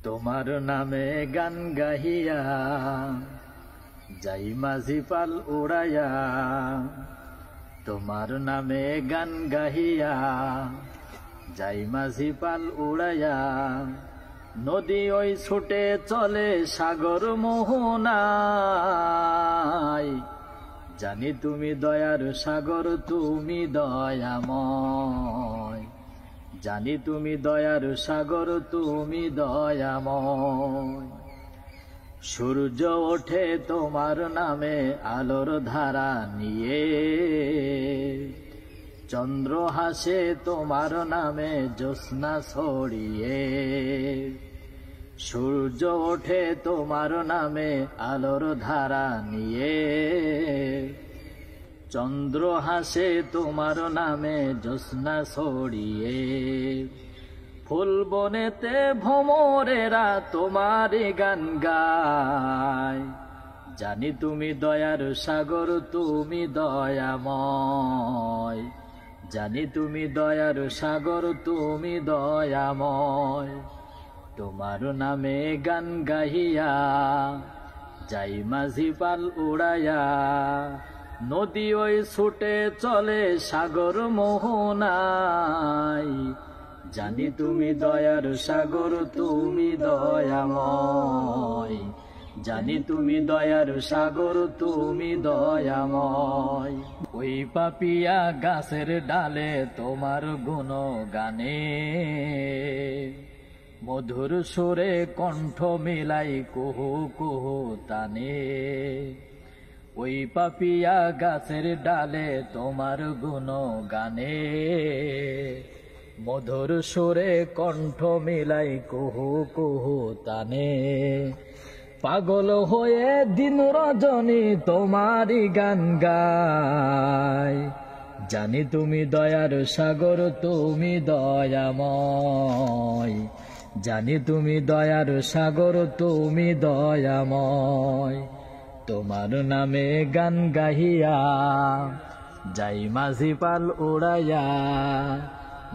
তোমার নামে গান গাহিয়া যাই মাঝি পাল উড়াইয়া, তোমার নামে গান গাহিয়া যাই মাঝি পাল উড়াইয়া। নদী ওই ছুটে চলে সাগর মোহনায়, জানি তুমি দয়ার সাগর, তুমি দয়াময়। জানি তুমি দয়ার সাগর, তুমি দয়াময়। সূর্য ওঠে তোমার নামে আলোর ধারা নিয়ে, চন্দ্র হাসে তোমার নামে জ্যোৎস্না ছড়িয়ে। সূর্য ওঠে তোমার নামে আলোর ধারা নিয়ে, চন্দ্র হাসে তোমার নামে জ্যোৎস্না ছড়িয়ে। ফুল বনেতে ভ্রমরেরা তোমারই গান গায়, জানি তুমি দয়ার সাগর, তুমি দয়াময়। জানি তুমি দয়ার সাগর, তুমি দয়াময়। তোমার নামে গান গাহিয়া যাই মাঝি পাল উড়াইয়া, নদী ওই ছুটে চলে সাগর মোহনায়। জানি তুমি দয়ার সাগর, তুমি দয়াময়। জানি তুমি দয়ার সাগর, তুমি দয়াময়। ওই পাপিয়া গাছের ডালে তোমার গুণগানে, মধুর সুরে কণ্ঠ মিলাই কুহু কুহু তানে। ওই পাপিয়া গাছের ডালে তোমার গুণগানে, মধুর সুরে কণ্ঠ মিলাই কুহু কুহু তানে। পাগল হয়ে দিন রজনী তোমারই গান গায়, জানি তুমি দয়ার সাগর, তুমি দয়াময়। জানি তুমি দয়ার সাগর, তুমি দয়াময়। তোমার নামে গান গাহিয়া যাই মাঝি পাল উড়াইয়া,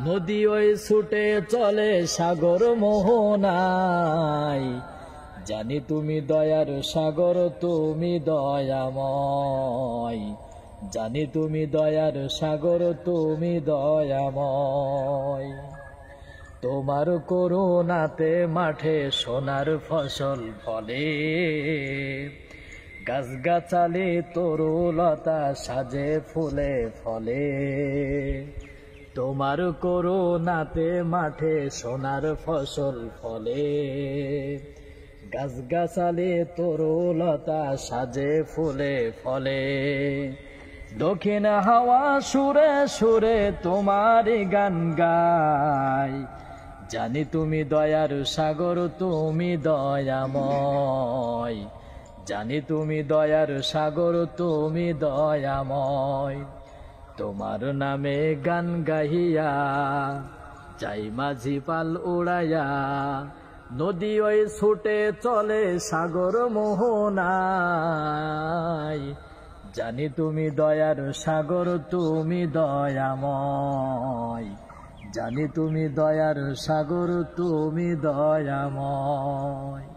নদী ওই ছুটে চলে সাগর মোহনায়। জানি তুমি দয়ার সাগর, তুমি দয়াময়। জানি তুমি দয়ার সাগর, তুমি দয়াময়। তোমার করুণাতে মাঠে সোনার ফসল ফলে, গাছগাছালি তরুলতা সাজে ফুলে ফলে। তোমার করুণাতে মাঠে সোনার ফসল ফলে, গাছগাছালি তরুলতা সাজে ফুলে ফলে। দক্ষিণ হাওয়া সুরে সুরে তোমারই গান গায়, জানি তুমি দয়ার সাগর, তুমি দয়াময়। জানি তুমি দয়ার সাগর, তুমি দয়াময়। তোমার নামে গান গাহিয়া যাই মাঝি পাল উড়াইয়া, নদী ওই ছুটে চলে সাগর মোহনায়। জানি তুমি দয়ার সাগর, তুমি দয়াময়। জানি তুমি দয়ার সাগর, তুমি দয়াময়।